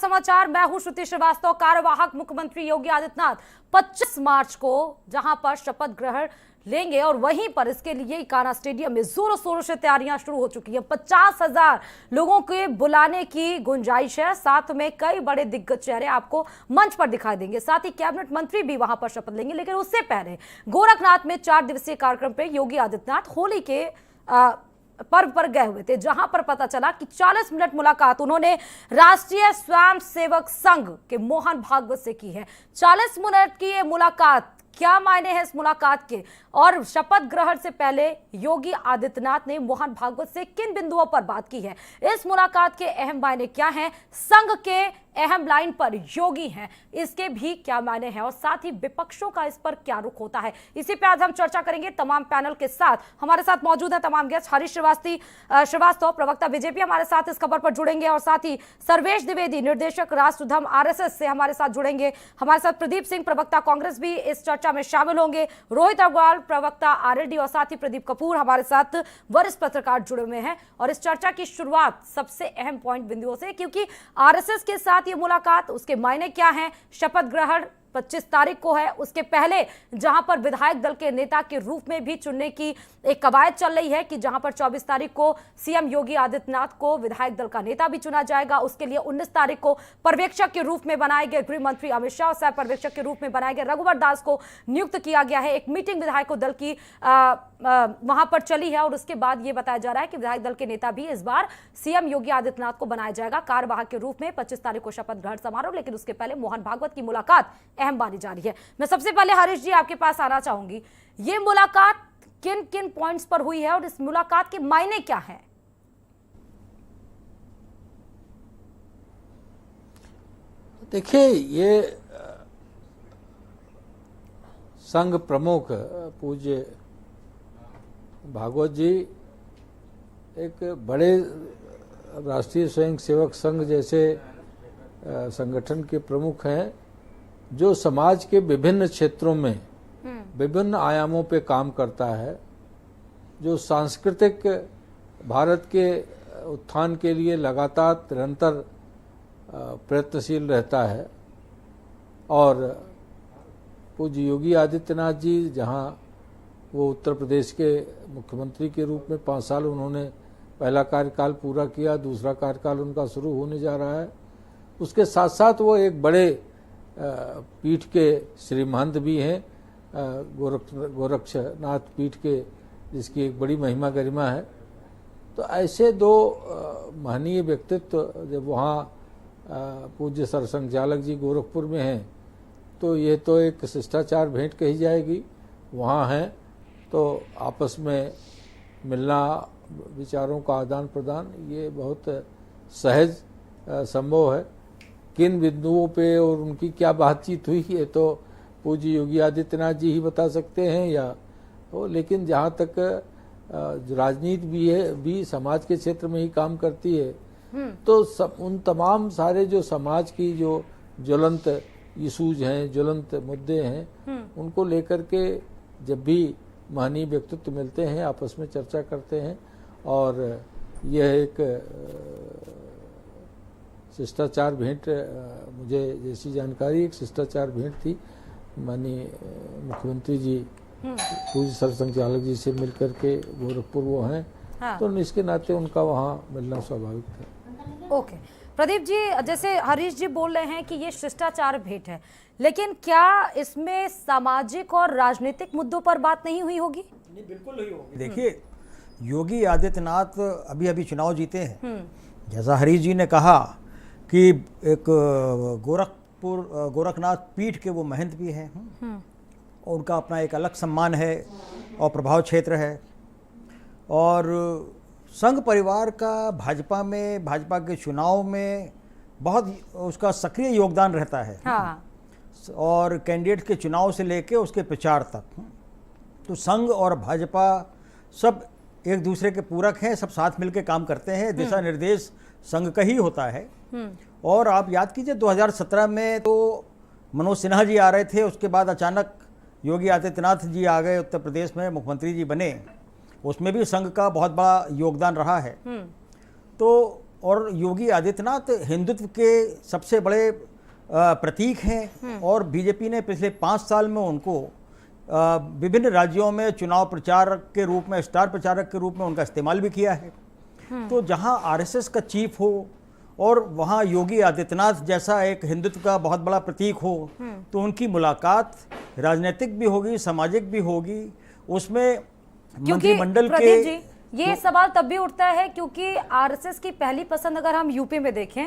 समाचार, मैं हूं श्रुति श्रीवास्तव। कार्यवाहक मुख्यमंत्री योगी आदित्यनाथ 25 मार्च को जहां पर शपथ ग्रहण लेंगे और वहीं पर इसके लिए इकाना स्टेडियम में जोरों शोरों से तैयारियां शुरू हो चुकी हैं। 50,000 लोगों के बुलाने की गुंजाइश है। साथ में कई बड़े दिग्गज चेहरे आपको मंच पर दिखाई देंगे। साथ ही कैबिनेट मंत्री भी वहां पर शपथ लेंगे। लेकिन उससे पहले गोरखनाथ में 4 दिवसीय कार्यक्रम पर योगी आदित्यनाथ होली के पर्व पर गए हुए थे, जहां पर पता चला कि 40 मिनट मुलाकात उन्होंने राष्ट्रीय स्वयं सेवक संघ के मोहन भागवत से की है। 40 मिनट की ये मुलाकात, क्या मायने हैं इस मुलाकात के, और शपथ ग्रहण से पहले योगी आदित्यनाथ ने मोहन भागवत से किन बिंदुओं पर बात की है, इस मुलाकात के अहम मायने क्या हैं, संघ के अहम लाइन पर योगी हैं, इसके भी क्या मायने हैं, और साथ ही विपक्षों का इस पर क्या रुख होता है, इसी पे आज हम चर्चा करेंगे तमाम पैनल के साथ। हमारे साथ मौजूद है तमाम गेस्ट। हरीश श्रीवास्तव, प्रवक्ता बीजेपी, हमारे साथ इस खबर पर जुड़ेंगे, और साथ ही सर्वेश द्विवेदी, निर्देशक राष्ट्रधर्म आरएसएस से हमारे साथ जुड़ेंगे। हमारे साथ प्रदीप सिंह, प्रवक्ता कांग्रेस, भी इस चर्चा में शामिल होंगे। रोहित अग्रवाल, प्रवक्ता आरएलडी, और साथ ही प्रदीप कपूर, हमारे साथ वरिष्ठ पत्रकार जुड़े हुए हैं। और इस चर्चा की शुरुआत सबसे अहम पॉइंट बिंदुओं से, क्योंकि आरएसएस के साथ ये मुलाकात, उसके मायने क्या हैं। शपथ ग्रहण 25 तारीख को है, उसके पहले जहां पर विधायक दल के नेता के रूप में भी चुनने की एक कवायद चल रही है कि जहां पर 24 तारीख को सीएम योगी आदित्यनाथ को विधायक दल का नेता भी चुना जाएगा। उसके लिए 19 तारीख को पर्यवेक्षक के रूप में बनाए गए गृह मंत्री अमित शाह, सह पर्यवेक्षक के रूप में बनाए गए रघुवर दास को नियुक्त किया गया है। एक मीटिंग विधायकों दल की वहां पर चली है, और उसके बाद यह बताया जा रहा है कि विधायक दल के नेता भी इस बार सीएम योगी आदित्यनाथ को बनाया जाएगा कार्यवाहक के रूप में। 25 तारीख को शपथ ग्रहण समारोह, लेकिन उसके पहले मोहन भागवत की मुलाकात अहम मानी जा रही है। मैं सबसे पहले हरीश जी आपके पास आना चाहूंगी, ये मुलाकात किन किन पॉइंट्स पर हुई है और इस मुलाकात के मायने क्या है? देखिए, ये संघ प्रमुख पूज्य भागवत जी एक बड़े राष्ट्रीय स्वयं सेवक संघ जैसे संगठन के प्रमुख हैं, जो समाज के विभिन्न क्षेत्रों में विभिन्न आयामों पे काम करता है, जो सांस्कृतिक भारत के उत्थान के लिए लगातार निरंतर प्रयत्नशील रहता है। और पूज्य योगी आदित्यनाथ जी, जहां वो उत्तर प्रदेश के मुख्यमंत्री के रूप में 5 साल उन्होंने पहला कार्यकाल पूरा किया, दूसरा कार्यकाल उनका शुरू होने जा रहा है। उसके साथ साथ वो एक बड़े पीठ के श्री महंत भी हैं, गोरक्षनाथ पीठ के, जिसकी एक बड़ी महिमा गरिमा है। तो ऐसे 2 महनीय व्यक्तित्व जब वहाँ पूज्य सरसंघचालक जी गोरखपुर में हैं, तो ये तो एक शिष्टाचार भेंट कही जाएगी। वहाँ हैं तो आपस में मिलना, विचारों का आदान प्रदान, ये बहुत सहज संभव है। किन बिंदुओं पे और उनकी क्या बातचीत हुई है तो पूज्य योगी आदित्यनाथ जी ही बता सकते हैं, या तो, लेकिन जहाँ तक राजनीति भी समाज के क्षेत्र में ही काम करती है, तो उन तमाम सारे जो समाज की जो ज्वलंत इशूज हैं, ज्वलंत मुद्दे हैं, उनको लेकर के जब भी महनीय व्यक्तित्व मिलते हैं, आपस में चर्चा करते हैं। और यह एक शिष्टाचार भेंट, मुझे जैसी जानकारी, एक शिष्टाचार भेंट थी। माननीय मुख्यमंत्री जी पूज्य सरसंघचालक जी से मिलकर के गोरखपुर वो हैं, हाँ। तो इसके नाते उनका वहाँ मिलना स्वाभाविक था। ओके प्रदीप जी, जैसे हरीश जी बोल रहे हैं कि ये शिष्टाचार भेंट है, लेकिन क्या इसमें सामाजिक और राजनीतिक मुद्दों पर बात नहीं हुई होगी? नहीं, बिल्कुल नहीं होगी। देखिए, योगी आदित्यनाथ अभी अभी चुनाव जीते हैं। जैसा हरीश जी ने कहा कि एक गोरखनाथ पीठ के वो महंत भी हैं, और उनका अपना एक अलग सम्मान है और प्रभाव क्षेत्र है। और संघ परिवार का भाजपा के चुनाव में बहुत उसका सक्रिय योगदान रहता है, हाँ। और कैंडिडेट के चुनाव से लेके उसके प्रचार तक, तो संघ और भाजपा सब एक दूसरे के पूरक हैं, सब साथ मिलकर काम करते हैं। दिशा निर्देश संघ का ही होता है। और आप याद कीजिए 2017 में तो मनोज सिन्हा जी आ रहे थे, उसके बाद अचानक योगी आदित्यनाथ जी आ गए, उत्तर प्रदेश में मुख्यमंत्री जी बने, उसमें भी संघ का बहुत बड़ा योगदान रहा है। तो और योगी आदित्यनाथ हिंदुत्व के सबसे बड़े प्रतीक हैं और बीजेपी ने पिछले 5 साल में उनको विभिन्न राज्यों में चुनाव प्रचारक के रूप में, स्टार प्रचारक के रूप में उनका इस्तेमाल भी किया है। तो जहां आरएसएस का चीफ हो और वहां योगी आदित्यनाथ जैसा एक हिंदुत्व का बहुत बड़ा प्रतीक हो, तो उनकी मुलाकात राजनीतिक भी होगी, सामाजिक भी होगी। उसमें मंत्रिमंडल प्रदीप के जी, ये सवाल तब भी उठता है क्योंकि आरएसएस की पहली पसंद अगर हम यूपी में देखें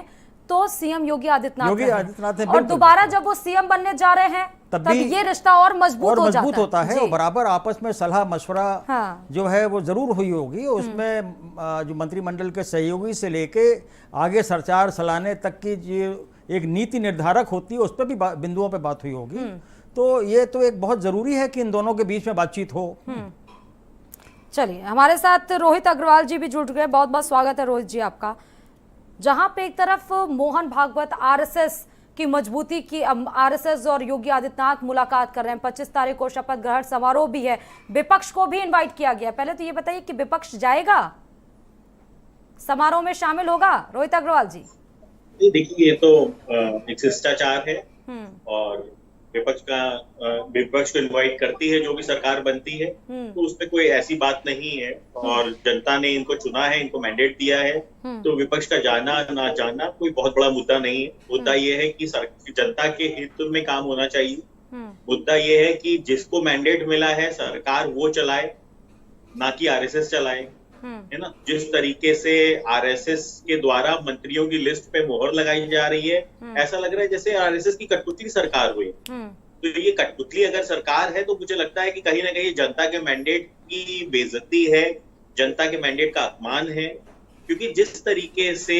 तो सीएम योगी आदित्यनाथ है, और दोबारा जब वो सीएम बनने जा रहे हैं तब ये रिश्ता और मजबूत होता है और बराबर आपस में सलाह मशवरा जो है वो जरूर हुई होगी। उसमें जो मंत्रिमंडल के सहयोगी से लेके आगे सरकार चलाने तक की जो एक नीति निर्धारक होती है उस पर भी बिंदुओं पे बात हुई होगी। तो ये तो एक बहुत जरूरी है कि इन दोनों के बीच में बातचीत हो। चलिए, हमारे साथ रोहित अग्रवाल जी भी जुड़ गए, बहुत बहुत स्वागत है रोहित जी आपका। जहां पे एक तरफ मोहन भागवत आरएसएस की मजबूती की, आरएसएस और योगी आदित्यनाथ मुलाकात कर रहे हैं, 25 तारीख को शपथ ग्रहण समारोह भी है, विपक्ष को भी इनवाइट किया गया। पहले तो ये बताइए कि विपक्ष जाएगा, समारोह में शामिल होगा? रोहित अग्रवाल जी। देखिए, ये तो एक शिष्टाचार है और विपक्ष को इनवाइट करती है जो भी सरकार बनती है, तो उसमें कोई ऐसी बात नहीं है। और जनता ने इनको चुना है, इनको मैंडेट दिया है, तो विपक्ष का जाना ना जाना कोई बहुत बड़ा मुद्दा नहीं है। मुद्दा ये है कि जनता के हित में काम होना चाहिए। मुद्दा ये है कि जिसको मैंडेट मिला है सरकार वो चलाए, ना कि आरएसएस चलाए, है ना। जिस तरीके से आरएसएस के द्वारा मंत्रियों की लिस्ट पे मोहर लगाई जा रही है, ऐसा लग रहा है जैसे आरएसएस की कठपुतली सरकार हुई। तो ये कठपुतली अगर सरकार है तो मुझे लगता है कि कहीं ना कहीं जनता के मैंडेट की बेइज्जती है, जनता के मैंडेट का अपमान है। क्योंकि जिस तरीके से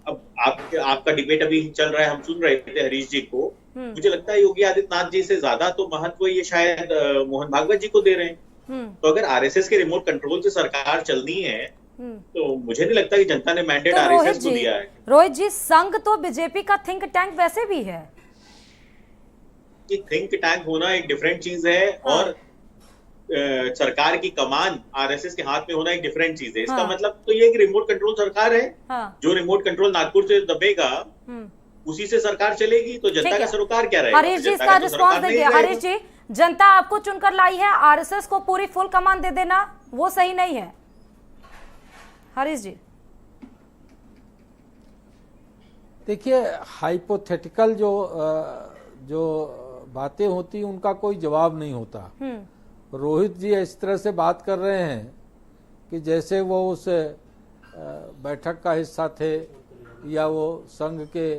अब आपका डिबेट अभी चल रहा है, हम सुन रहे थे हरीश जी को, मुझे लगता है योगी आदित्यनाथ जी से ज्यादा तो महत्व ये शायद मोहन भागवत जी को दे रहे हैं। तो अगर आरएसएस के रिमोट कंट्रोल से सरकार चलनी है तो मुझे नहीं लगता कि जनता ने मैंडेट आरएसएस को दिया है। रोहित जी, संघ तो बीजेपी का थिंक टैंक वैसे भी है। कि थिंक टैंक होना एक डिफरेंट चीज है और सरकार की कमान आरएसएस के हाथ में होना एक डिफरेंट चीज है। इसका मतलब तो ये कि रिमोट कंट्रोल सरकार है, जो रिमोट कंट्रोल नागपुर से दबेगा उसी से सरकार चलेगी। तो जनता का सरोकार क्या रहेगा? हरीश जी, इसका रिस्पॉन्स देंगे। हरीश जी, जनता आपको चुनकर लाई है, आरएसएस को पूरी फुल कमान दे देना वो सही नहीं है। हरीश जी, देखिए, हाइपोथेटिकल जो बातें होती उनका कोई जवाब नहीं होता। रोहित जी इस तरह से बात कर रहे हैं कि जैसे वो उस बैठक का हिस्सा थे या वो संघ के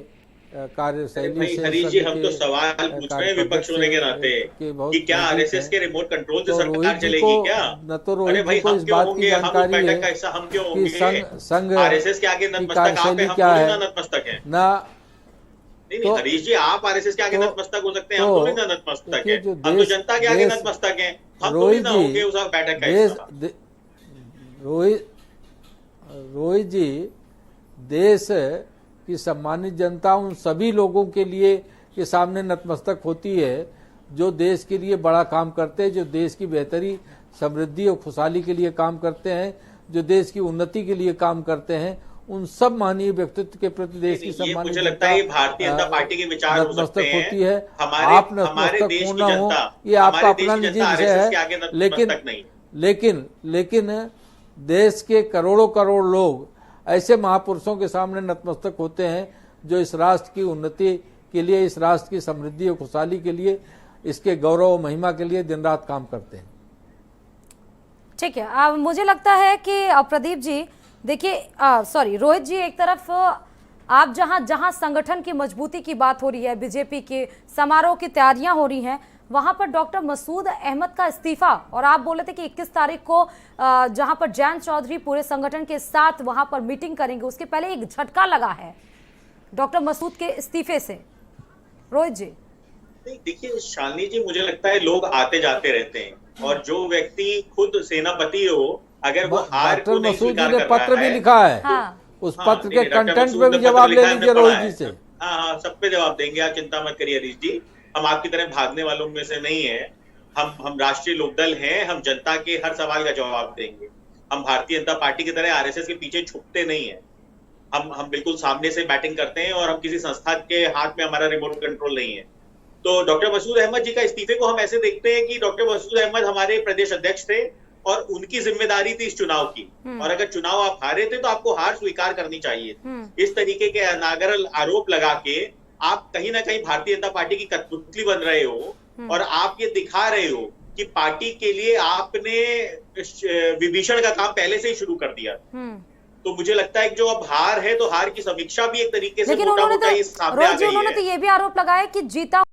कार्यशैली से। हरीश जी, हम तो सवाल पूछ रहे हैं विपक्ष होने के नाते कि क्या आरएसएस के रिमोट कंट्रोल से सरकार चलेगी क्या? न तो रोहित जी को इस बात की जानकारी है कि संघ आरएसएस के आगे नतमस्तक आप हैं, हम क्या है नतमस्तक हैं ना। नहीं हरीश जी, आप आरएसएस के आगे नतमस्तक हो सकते हैं, हम थोड़ी ना नतमस्तक हैं। हम तो जनता के आगे नतमस्तक हैं, हम थोड़ी ना होंगे उस बैठक का हिस्सा। रोहित जी, देश कि सम्मानित जनता उन सभी लोगों के लिए के सामने नतमस्तक होती है जो देश के लिए बड़ा काम करते हैं, जो देश की बेहतरी, समृद्धि और खुशहाली के लिए काम करते हैं, जो देश की उन्नति के लिए काम करते हैं। उन सब महनीय व्यक्तित्व के प्रति देश की सम्मानित मुझे लगता है भारतीय जनता पार्टी के विचार नतमस्तक होती है। आप नतमस्तक हो ना हो ये आपका अपना निजी विषय है, लेकिन देश के करोड़ों करोड़ लोग ऐसे महापुरुषों के सामने नतमस्तक होते हैं जो इस राष्ट्र की उन्नति के लिए, इस राष्ट्र की समृद्धि और खुशहाली के लिए, इसके गौरव और महिमा के लिए दिन रात काम करते हैं। ठीक है, अब मुझे लगता है कि प्रदीप जी देखिए, सॉरी रोहित जी, एक तरफ आप जहां संगठन की मजबूती की बात हो रही है, बीजेपी के समारोह की तैयारियां हो रही हैं, वहां पर डॉक्टर मसूद अहमद का इस्तीफा, और आप बोले थे कि 21 तारीख को जहां पर जयंत चौधरी पूरे संगठन के साथ वहां पर मीटिंग करेंगे, उसके पहले एक झटका लगा है डॉक्टर मसूद के इस्तीफे से। रोहित जी, देखिए शालिनी जी, मुझे लगता है लोग आते जाते रहते हैं और जो व्यक्ति खुद सेनापति हो, अगर वो हार को नहीं स्वीकार कर रहा है, पत्र भी लिखा है, उस पत्र के कंटेंट पे भी जवाब ले लीजिए रोहित जी से। हाँ, सब पे जवाब देंगे, आप चिंता मत करिए हरीश जी। हम आपकी तरह भागने वालों में से नहीं है। हम राष्ट्रीय लोकदल हैं, हम जनता के हर सवाल का जवाब देंगे। हम भारतीय जनता पार्टी की तरह आरएसएस के पीछे छुपते नहीं है। हम बिल्कुल सामने से बैटिंग करते हैं और हम किसी संस्था के हाथ में हमारा रिमोट कंट्रोल नहीं है। तो डॉक्टर मसूद अहमद जी का इस्तीफे को हम ऐसे देखते हैं कि डॉक्टर मसूद अहमद हमारे प्रदेश अध्यक्ष थे और उनकी जिम्मेदारी थी इस चुनाव की, और अगर चुनाव आप हारे थे तो आपको हार स्वीकार करनी चाहिए। इस तरीके के अनागरल आरोप लगा के आप कहीं ना कहीं भारतीय जनता पार्टी की कठपुतली बन रहे हो और आप ये दिखा रहे हो कि पार्टी के लिए आपने विभीषण का काम पहले से ही शुरू कर दिया। तो मुझे लगता है कि जो अब हार है तो हार की समीक्षा भी एक तरीके से लेकिन मोटा-मोटा ये सामने आ गई है। उन्होंने तो ये भी आरोप लगाया कि जीता